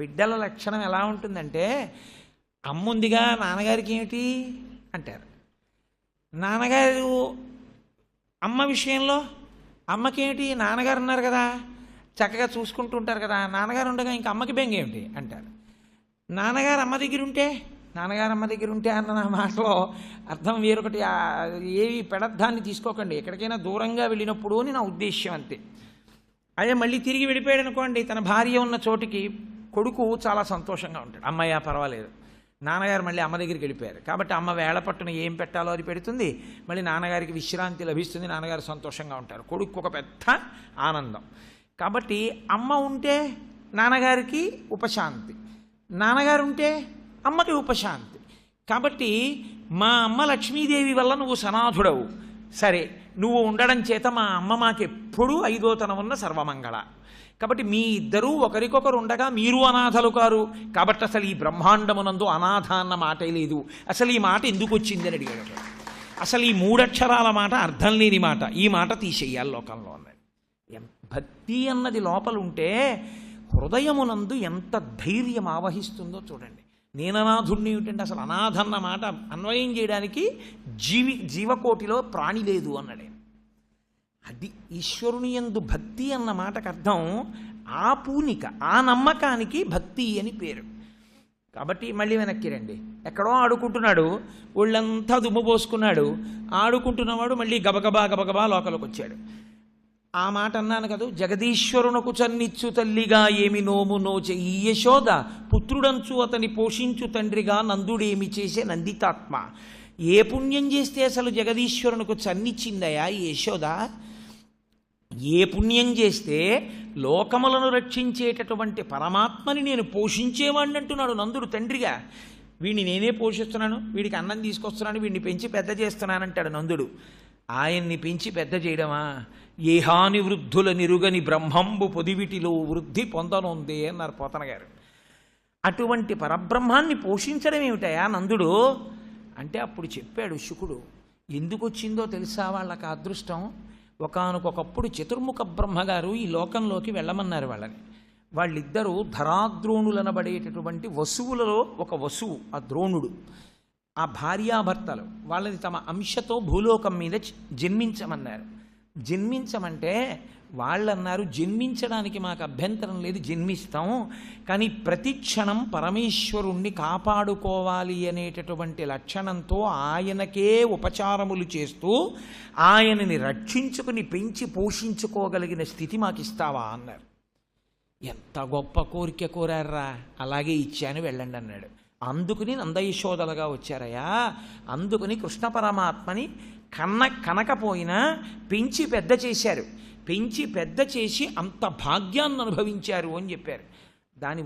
బిడ్డల లక్షణం ఎలా ఉంటుందంటే, అమ్ముందిగా నాన్నగారికి ఏమిటి అంటారు. నాన్నగారు అమ్మ విషయంలో అమ్మకేమిటి, నాన్నగారు ఉన్నారు కదా చక్కగా చూసుకుంటూ ఉంటారు కదా, నాన్నగారు ఉండగా ఇంక అమ్మకి బెంగ ఏమిటి అంటారు. నాన్నగారు అమ్మ దగ్గర ఉంటే అన్న నా మాటలో అర్థం వేరొకటి. ఏవి పెడర్థాన్ని తీసుకోకండి, ఎక్కడికైనా దూరంగా వెళ్ళినప్పుడు అని నా ఉద్దేశ్యం అంతే. అదే మళ్ళీ తిరిగి వెళ్ళిపోయాడు అనుకోండి, తన భార్య ఉన్న చోటికి కొడుకు చాలా సంతోషంగా ఉంటాడు. అమ్మయ్య పర్వాలేదు, నాన్నగారు మళ్ళీ అమ్మ దగ్గరికి వెళ్ళిపోయారు కాబట్టి అమ్మ వేళ పట్టున ఏం పెట్టాలో అది పెడుతుంది, మళ్ళీ నాన్నగారికి విశ్రాంతి లభిస్తుంది, నాన్నగారు సంతోషంగా ఉంటారు, కొడుకు ఒక పెద్ద ఆనందం. కాబట్టి అమ్మ ఉంటే నాన్నగారికి ఉపశాంతి, నాన్నగారు ఉంటే అమ్మకి ఉపశాంతి. కాబట్టి మా అమ్మ లక్ష్మీదేవి వల్ల నువ్వు సనాథుడవు, సరే నువ్వు ఉండడం చేత మా అమ్మ మాకెప్పుడూ ఐదోతనం ఉన్న సర్వమంగళ. కాబట్టి మీ ఇద్దరూ ఒకరికొకరు ఉండగా మీరు అనాథలు కారు. కాబట్టి అసలు ఈ బ్రహ్మాండమునందు అనాథ అన్న మాటే లేదు. అసలు ఈ మాట ఎందుకు వచ్చిందని అడిగాడు. అసలు ఈ మూడక్షరాల మాట అర్థం లేని మాట, ఈ మాట తీసేయాలి లోకంలో అన్నది. భక్తి అన్నది లోపల ఉంటే హృదయమునందు ఎంత ధైర్యం ఆవహిస్తుందో చూడండి. నేననాథుణ్ణి ఏమిటంటే అసలు అనాథ అన్న మాట అన్వయం చేయడానికి జీవకోటిలో ప్రాణి లేదు అన్నాడే. అది ఈశ్వరుని యందు భక్తి అన్న మాటకు అర్థం ఆ పూనిక, ఆ నమ్మకానికి భక్తి అని పేరు. కాబట్టి మళ్ళీ వెనక్కి రండి. ఎక్కడో ఆడుకుంటున్నాడు, ఒళ్ళంతా దుమ్ము పోసుకున్నాడు, ఆడుకుంటున్నవాడు మళ్ళీ గబగబా లోకలకు వచ్చాడు. ఆ మాట అన్నాను కదా, జగదీశ్వరునకు చన్నిచ్చు తల్లిగా ఏమి నోము నోచే ఈ యశోద, పుత్రుడంచు అతని పోషించు తండ్రిగా నందుడేమి చేసే నందితాత్మ. ఏ పుణ్యం చేస్తే అసలు జగదీశ్వరునకు చన్నిచ్చిందయా ఈ యశోద? ఏ పుణ్యం చేస్తే లోకములను రక్షించేటటువంటి పరమాత్మని నేను పోషించేవాడిని అంటున్నాడు నందుడు తండ్రిగా. వీడిని నేనే పోషిస్తున్నాను, వీడికి అన్నం తీసుకొస్తున్నాను, వీడిని పెంచి పెద్ద చేస్తున్నానంటాడు నందుడు. ఆయన్ని పెంచి పెద్ద చేయడమా? ఏహాని వృద్ధుల నిరుగని బ్రహ్మంబు పొదివిటిలో వృద్ధి పొందనుందే అన్నారు పోతన గారు. అటువంటి పరబ్రహ్మాన్ని పోషించడం ఏమిటయా నందుడు అంటే, అప్పుడు చెప్పాడు శుకుడు. ఎందుకు వచ్చిందో తెలుసా వాళ్ళకి అదృష్టం? ఒకానొకప్పుడు చతుర్ముఖ బ్రహ్మగారు ఈ లోకంలోకి వెళ్ళమన్నారు వాళ్ళని. వాళ్ళిద్దరూ ధరాద్రోణులనబడేటటువంటి వసువులలో ఒక వసువు ఆ ద్రోణుడు, ఆ భార్యాభర్తలు వాళ్ళని తమ అంశతో భూలోకం మీద జన్మించమన్నారు. జన్మించమంటే వాళ్ళన్నారు, జన్మించడానికి మాకు అభ్యంతరం లేదు, జన్మిస్తాం, కానీ ప్రతి క్షణం పరమేశ్వరుణ్ణి కాపాడుకోవాలి అనేటటువంటి లక్షణంతో ఆయనకే ఉపచారములు చేస్తూ ఆయనని రక్షించుకుని పెంచి పోషించుకోగలిగిన స్థితి మాకు ఇస్తావా అన్నారు. ఎంత గొప్ప కోరిక కోరారా, అలాగే ఇచ్చాను వెళ్ళండి అన్నాడు. అందుకుని నందయశోదలుగా వచ్చారయ్యా. అందుకుని కృష్ణ పరమాత్మని కనకపోయినా పెంచి పెద్ద చేశారు, పెంచి పెద్ద చేసి అంత భాగ్యాన్ని అనుభవించారు అని చెప్పారు. దాని